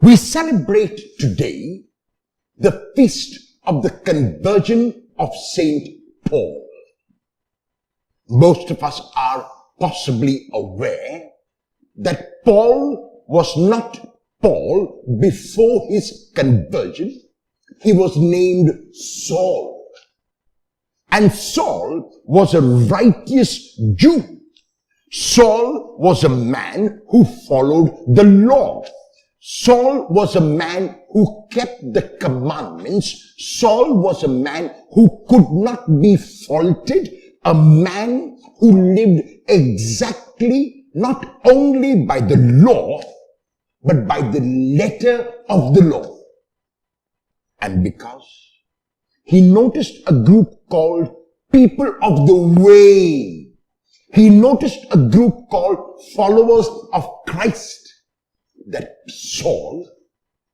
We celebrate today the feast of the conversion of Saint Paul. Most of us are possibly aware that Paul was not Paul before his conversion. He was named Saul. And Saul was a righteous Jew. Saul was a man who followed the law. Saul was a man who kept the commandments. Saul was a man who could not be faulted, a man who lived exactly not only by the law, but by the letter of the law. And because he noticed a group called people of the way, he noticed a group called followers of Christ, that Saul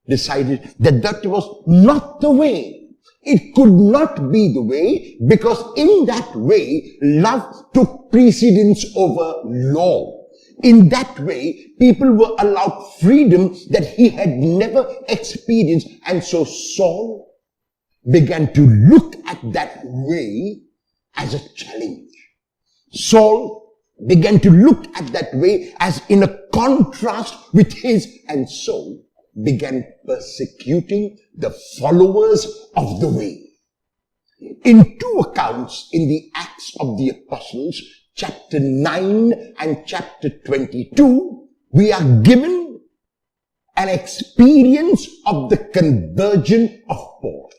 decided that that was not the way. It could not be the way, because in that way, love took precedence over law. In that way, people were allowed freedom that he had never experienced. And so Saul began to look at that way as a challenge. Saul began to look at that way as in a contrast with his, and so began persecuting the followers of the way. In two accounts in the Acts of the Apostles, chapter 9 and chapter 22, we are given an experience of the conversion of Paul.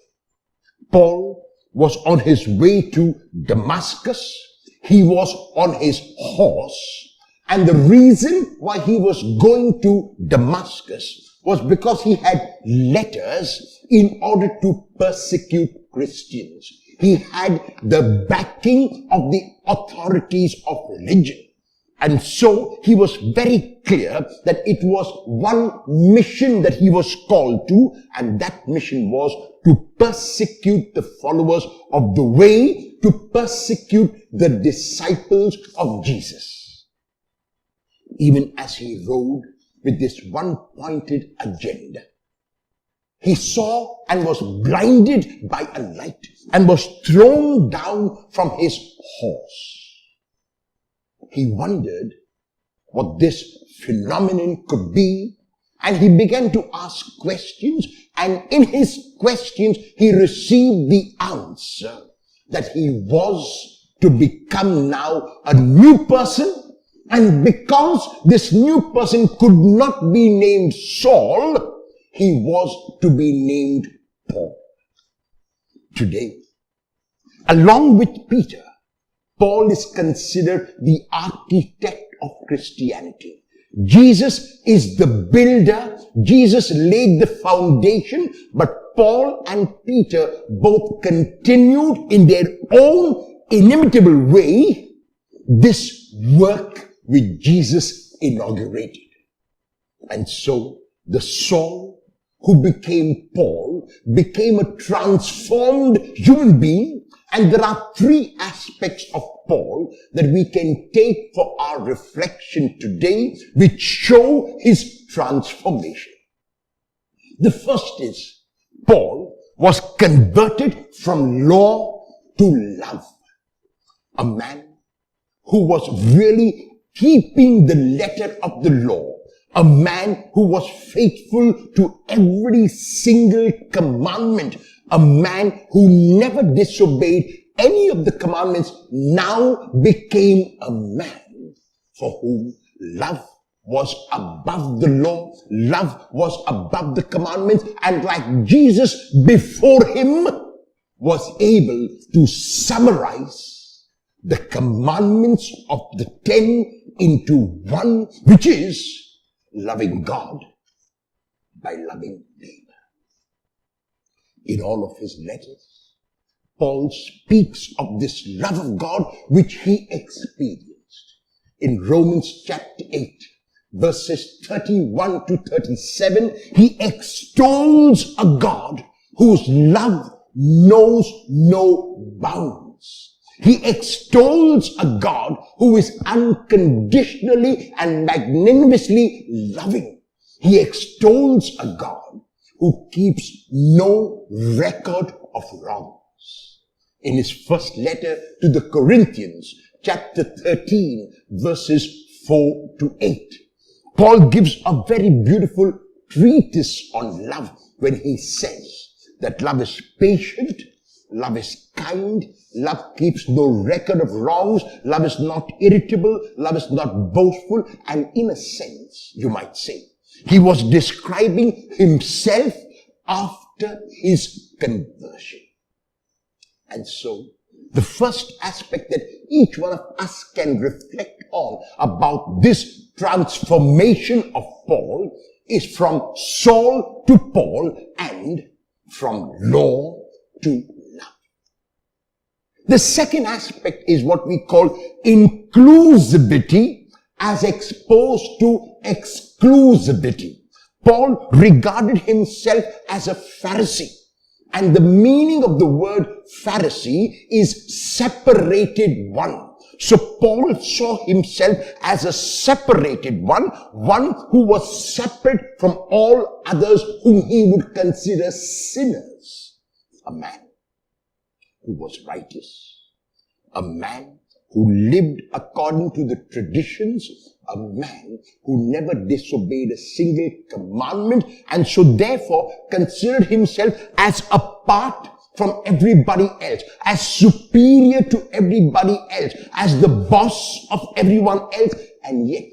Paul was on his way to Damascus. He was on his horse. And the reason why he was going to Damascus was because he had letters in order to persecute Christians. He had the backing of the authorities of religion. And so he was very clear that it was one mission that he was called to, and that mission was to persecute the followers of the way, to persecute the disciples of Jesus. Even as he rode with this one-pointed agenda, he saw and was blinded by a light and was thrown down from his horse. He wondered what this phenomenon could be, and he began to ask questions, and in his questions he received the answer that he was to become now a new person. And because this new person could not be named Saul, he was to be named Paul. Today, along with Peter, Paul is considered the architect of Christianity. Jesus is the builder. Jesus laid the foundation, but Paul and Peter both continued in their own inimitable way this work which Jesus inaugurated. And so the Saul who became Paul became a transformed human being. And there are three aspects of Paul that we can take for our reflection today, which show his transformation. The first is, Paul was converted from law to love. A man who was really keeping the letter of the law. A man who was faithful to every single commandment. A man who never disobeyed any of the commandments now became a man for whom love was above the law, love was above the commandments, and like Jesus before him was able to summarize the commandments of the 10 into one, which is loving God by loving neighbor. In all of his letters, Paul speaks of this love of God which he experienced. In Romans chapter 8, verses 31 to 37, he extols a God whose love knows no bounds. He extols a God who is unconditionally and magnanimously loving. He extols a God who keeps no record of wrongs. In his first letter to the Corinthians, chapter 13, verses 4 to 8, Paul gives a very beautiful treatise on love when he says that love is patient, love is kind, love keeps no record of wrongs, love is not irritable, love is not boastful, and in a sense, you might say, he was describing himself after his conversion. And so, the first aspect that each one of us can reflect on about this transformation of Paul is from Saul to Paul and from law to love. The second aspect is what we call inclusivity as opposed to exclusivity. Paul regarded himself as a Pharisee. And the meaning of the word Pharisee is separated one. So Paul saw himself as a separated one who was separate from all others whom he would consider sinners. A man who was righteous, a man who lived according to the traditions, a man who never disobeyed a single commandment, and so therefore considered himself as apart from everybody else, as superior to everybody else, as the boss of everyone else. And yet,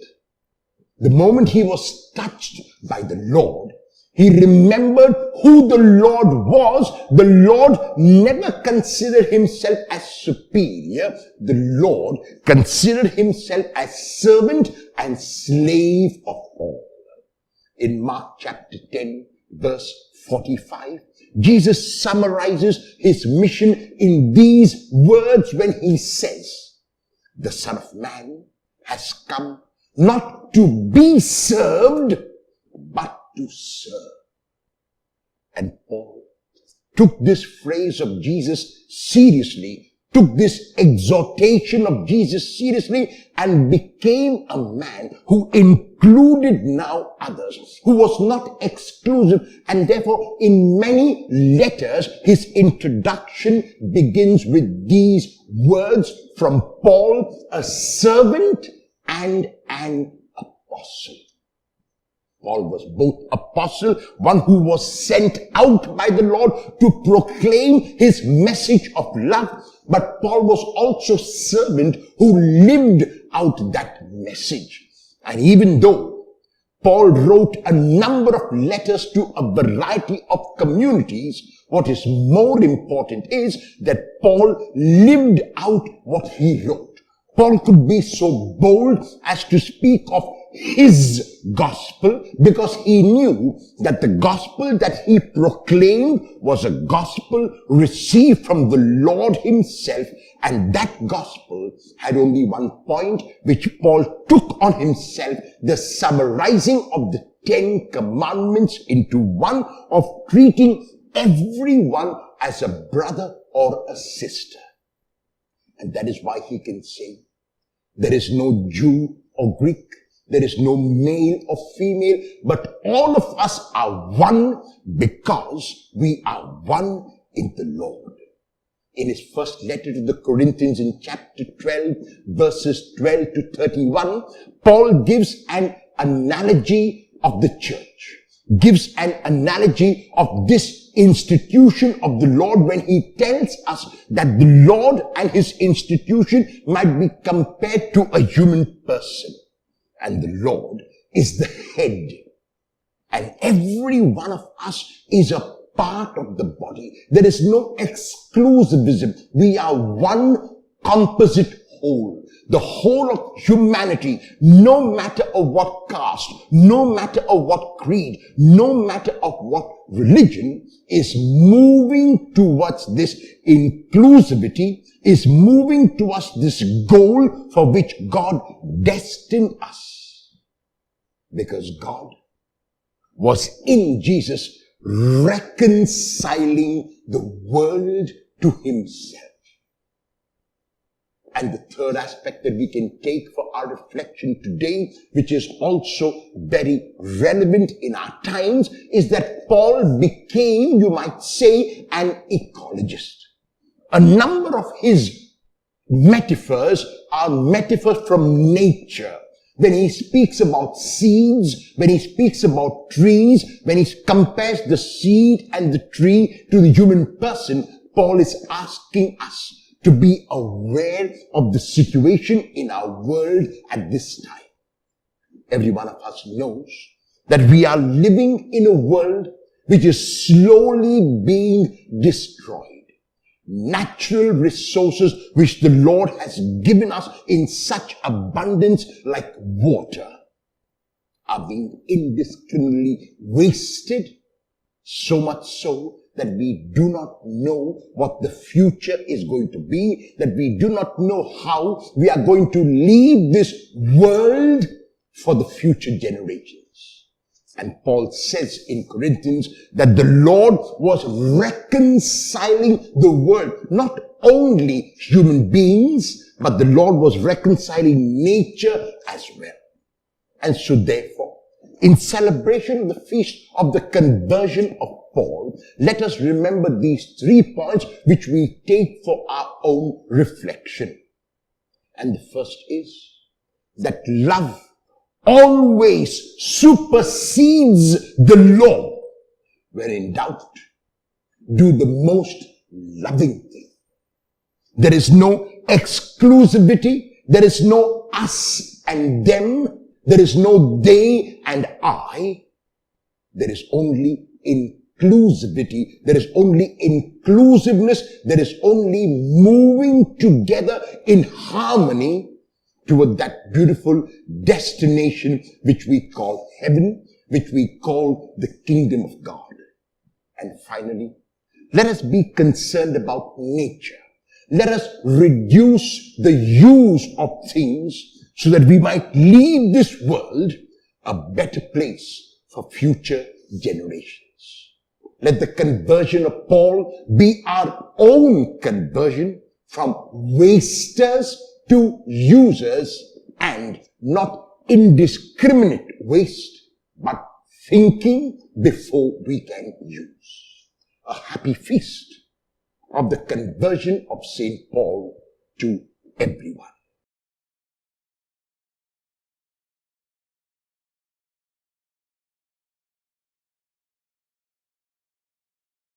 the moment he was touched by the Lord, he remembered who the Lord was. The Lord never considered himself as superior. The Lord considered himself as servant and slave of all. In Mark chapter 10, verse 45, Jesus summarizes his mission in these words when he says, "The Son of Man has come not to be served, but to serve." And Paul took this phrase of Jesus seriously, took this exhortation of Jesus seriously, and became a man who included now others, who was not exclusive. And therefore, in many letters, his introduction begins with these words from Paul, a servant and an apostle. Paul was both apostle, one who was sent out by the Lord to proclaim his message of love, but Paul was also servant who lived out that message. And even though Paul wrote a number of letters to a variety of communities, what is more important is that Paul lived out what he wrote. Paul could be so bold as to speak of his gospel because he knew that the gospel that he proclaimed was a gospel received from the Lord himself, and that gospel had only one point which Paul took on himself, the summarizing of the 10 commandments into one, of treating everyone as a brother or a sister. And that is why he can say, there is no Jew or Greek, there is no male or female, but all of us are one because we are one in the Lord. In his first letter to the Corinthians in chapter 12, verses 12 to 31, Paul gives an analogy of the church, gives an analogy of this institution of the Lord when he tells us that the Lord and his institution might be compared to a human person. And the Lord is the head. And every one of us is a part of the body. There is no exclusivism. We are one composite whole. The whole of humanity, no matter of what caste, no matter of what creed, no matter of what religion, is moving towards this inclusivity, is moving towards this goal for which God destined us. Because God was in Jesus reconciling the world to himself. And the third aspect that we can take for our reflection today, which is also very relevant in our times, is that Paul became, you might say, an ecologist. A number of his metaphors are metaphors from nature. When he speaks about seeds, when he speaks about trees, when he compares the seed and the tree to the human person, Paul is asking us to be aware of the situation in our world at this time. Every one of us knows that we are living in a world which is slowly being destroyed. Natural resources which the Lord has given us in such abundance like water are being indiscriminately wasted, so much so that we do not know what the future is going to be, that we do not know how we are going to leave this world for the future generations. And Paul says in Corinthians that the Lord was reconciling the world, not only human beings, but the Lord was reconciling nature as well. And so therefore, in celebration of the feast of the conversion of Paul, let us remember these 3 points which we take for our own reflection. And the first is that love always supersedes the law. Where in doubt, do the most loving thing. There is no exclusivity. There is no us and them. There is no they and I. There is only inclusivity. There is only inclusiveness. There is only moving together in harmony toward that beautiful destination which we call heaven, which we call the kingdom of God. And finally, let us be concerned about nature. Let us reduce the use of things so that we might leave this world a better place for future generations. Let the conversion of Paul be our own conversion from wasters to users, and not indiscriminate waste, but thinking before we can use. A happy feast of the conversion of St. Paul to everyone.